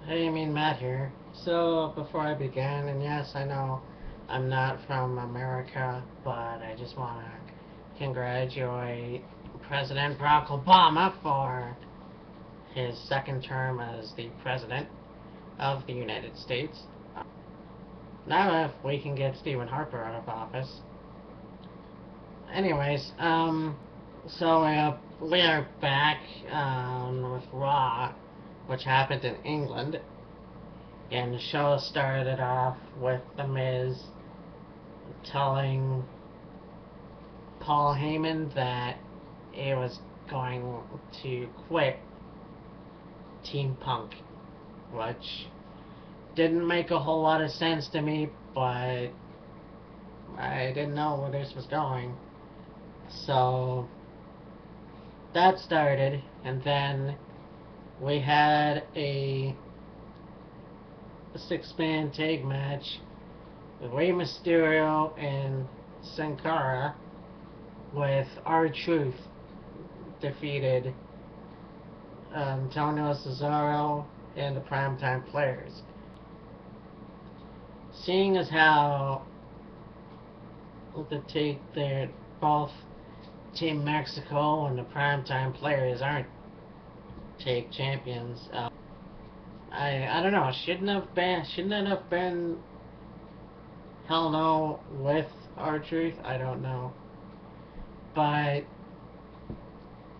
Hey, Matt here. So, before I begin, and yes, I know I'm not from America, but I just want to congratulate President Barack Obama for his second term as the President of the United States. Now, if we can get Stephen Harper out of office. Anyways, we are back with Raw, which happened in England. And the show started off with The Miz telling Paul Heyman that he was going to quit Team Punk, which didn't make a whole lot of sense to me, but I didn't know where this was going. So that started, and then we had a six-man tag match with Rey Mysterio and Sin Cara, with R-Truth defeated Antonio Cesaro and the Primetime Players. Seeing as how they're both Team Mexico and the Primetime Players aren't tag champions, I don't know. Shouldn't it have been Hell No with R-Truth? I don't know. But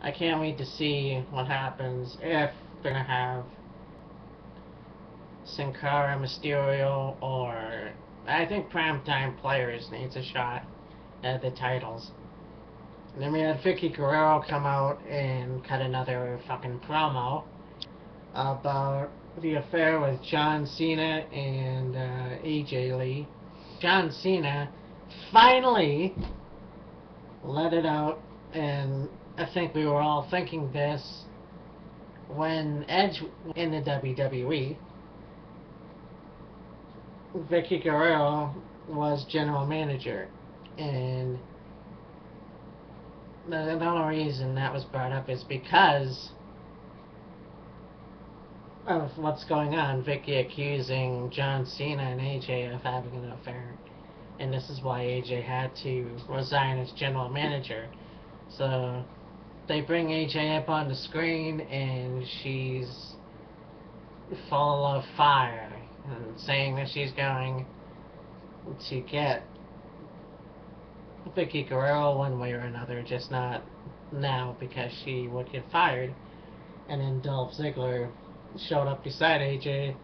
I can't wait to see what happens if they're gonna have Sin Cara, Mysterio, or I think Primetime Players needs a shot at the titles. And then we had Vicky Guerrero come out and cut another fucking promo about the affair with John Cena and AJ Lee. John Cena finally let it out, and I think we were all thinking this when Edge in the WWE. Vicky Guerrero was general manager, and the only reason that was brought up is because of what's going on. Vicky accusing John Cena and AJ of having an affair, and this is why AJ had to resign as general manager. So they bring AJ up on the screen, and she's full of fire and saying that she's going to get Vicky Guerrero one way or another, just not now because she would get fired. And then Dolph Ziggler showed up beside AJ,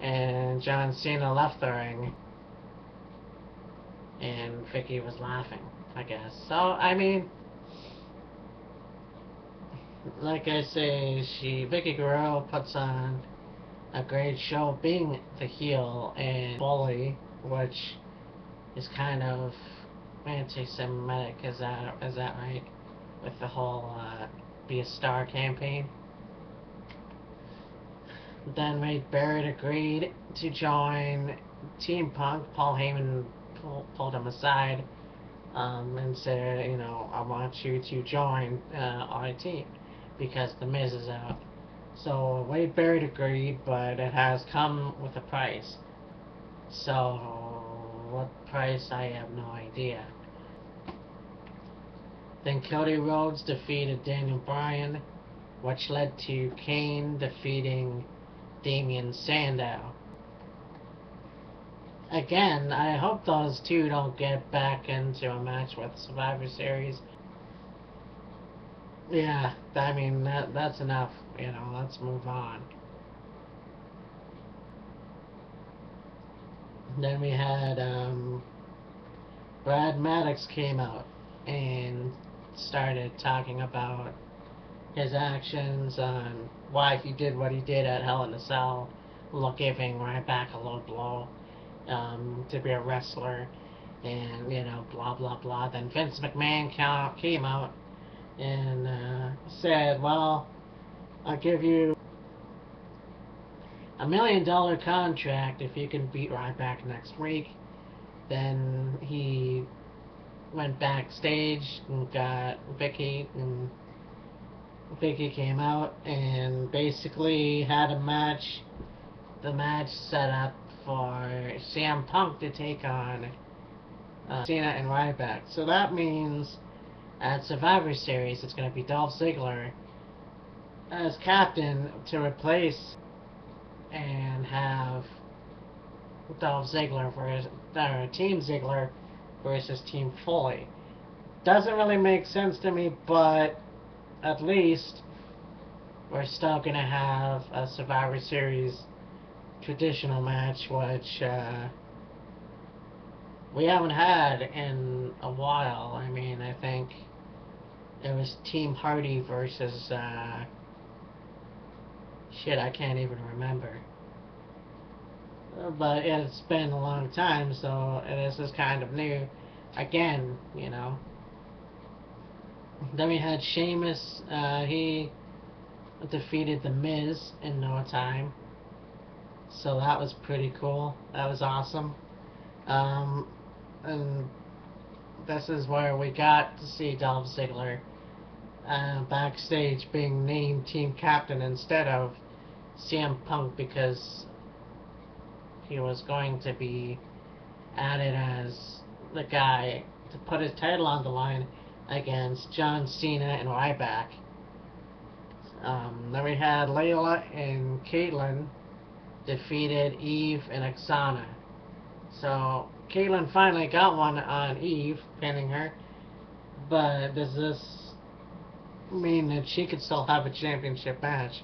and John Cena left the ring, and Vicky was laughing, I guess. So, I mean, like I say, Vicky Guerrero puts on a great show being the heel and bully, which is kind of anti-Semitic, is that right? With the whole Be a Star campaign. Then Barrett agreed to join Team Punk. Paul Heyman pulled him aside and said, I want you to join our team because The Miz is out. So Wade Barrett agreed, but it has come with a price. So what price, I have no idea. Then Cody Rhodes defeated Daniel Bryan, which led to Kane defeating Damien Sandow. Again, I hope those two don't get back into a match with Survivor Series. Yeah, I mean, that's enough. Let's move on. Then we had Brad Maddox came out and started talking about his actions on why he did what he did at Hell in a Cell, giving Ryback a low blow to be a wrestler, and blah blah blah. Then Vince McMahon came out and said, "Well, I'll give you $1 million contract if you can beat Ryback next week." Then he went backstage and got Vicky, and Vicky came out and basically had a match the match set up for CM Punk to take on Cena and Ryback. So that means at Survivor Series, it's going to be Dolph Ziggler as captain to replace and have Dolph Ziggler versus Team Ziggler versus Team Foley. Doesn't really make sense to me, but at least we're still gonna have a Survivor Series traditional match, which we haven't had in a while. I mean, I think it was Team Hardy versus shit, I can't even remember. But it's been a long time, so this is kind of new again, you know. Then we had Sheamus. He defeated The Miz in no time, so that was pretty cool. That was awesome. And this is where we got to see Dolph Ziggler backstage being named team captain instead of CM Punk, because he was going to be added as the guy to put his title on the line against John Cena and Ryback. Then we had Layla and Caitlyn defeated Eve and Oksana. So Caitlyn finally got one on Eve, pinning her. But does this mean that she could still have a championship match?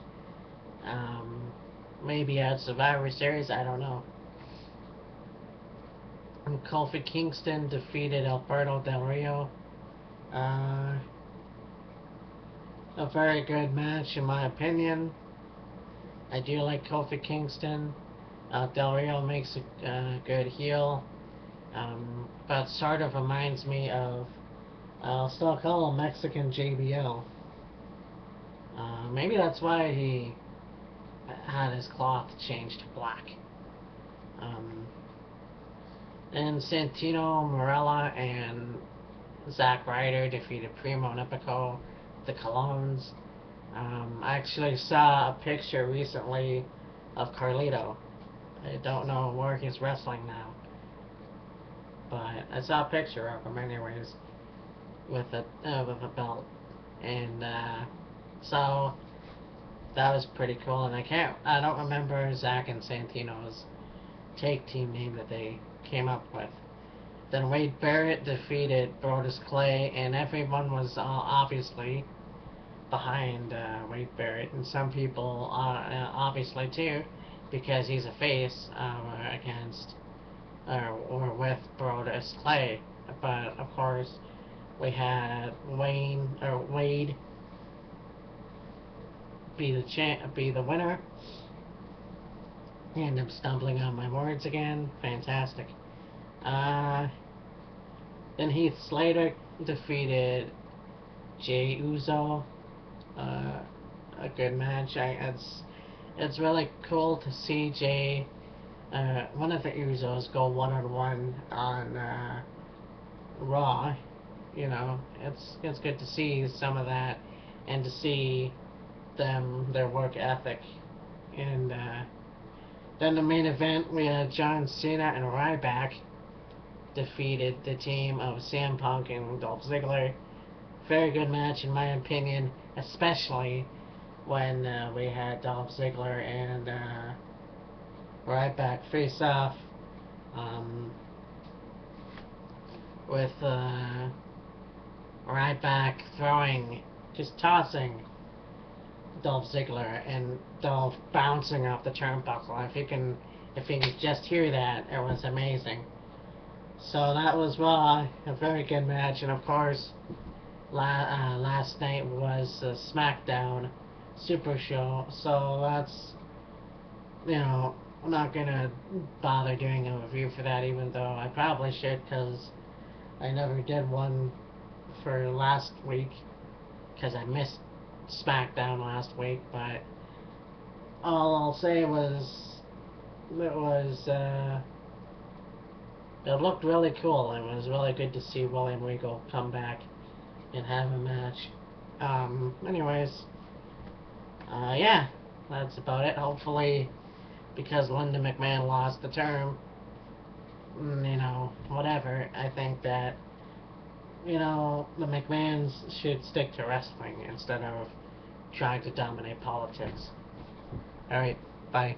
Maybe at Survivor Series, I don't know. And Kofi Kingston defeated Alberto Del Rio. A very good match in my opinion. I do like Kofi Kingston. Del Rio makes a good heel. But sort of reminds me of, I'll still call him Mexican JBL. Maybe that's why he had his cloth changed to black. And Santino Marella and Zack Ryder defeated Primo and Epico, the Colognes. I actually saw a picture recently of Carlito. I don't know where he's wrestling now, but I saw a picture of him anyways with a belt, and so that was pretty cool. And I don't remember Zack and Santino's tag team name that they came up with. Then Wade Barrett defeated Brodus Clay, and everyone was obviously behind Wade Barrett, and some people obviously too, because he's a face against or with Brodus Clay. But of course, we had Wade be the winner. And I'm stumbling on my words again. Fantastic. Then Heath Slater defeated Jey Uso. A good match. It's really cool to see Jey, one of the Usos, go one-on-one on Raw. You know, it's good to see some of that, and to see their work ethic. And then the main event, we had John Cena and Ryback defeated the team of CM Punk and Dolph Ziggler. Very good match in my opinion, especially when we had Dolph Ziggler and Ryback face off with Ryback just tossing Dolph Ziggler, and Dolph bouncing off the turnbuckle. If you can just hear that, it was amazing. So that was a very good match. And of course, last night was the SmackDown Super Show. So that's, you know, I'm not gonna bother doing a review for that, even though I probably should, because I never did one for last week, because I missed SmackDown last week. But all I'll say was it looked really cool. It was really good to see William Regal come back and have a match. Anyways, yeah, that's about it. Hopefully because Linda McMahon lost the term, whatever. I think that, the McMahons should stick to wrestling instead of trying to dominate politics. Alright, bye.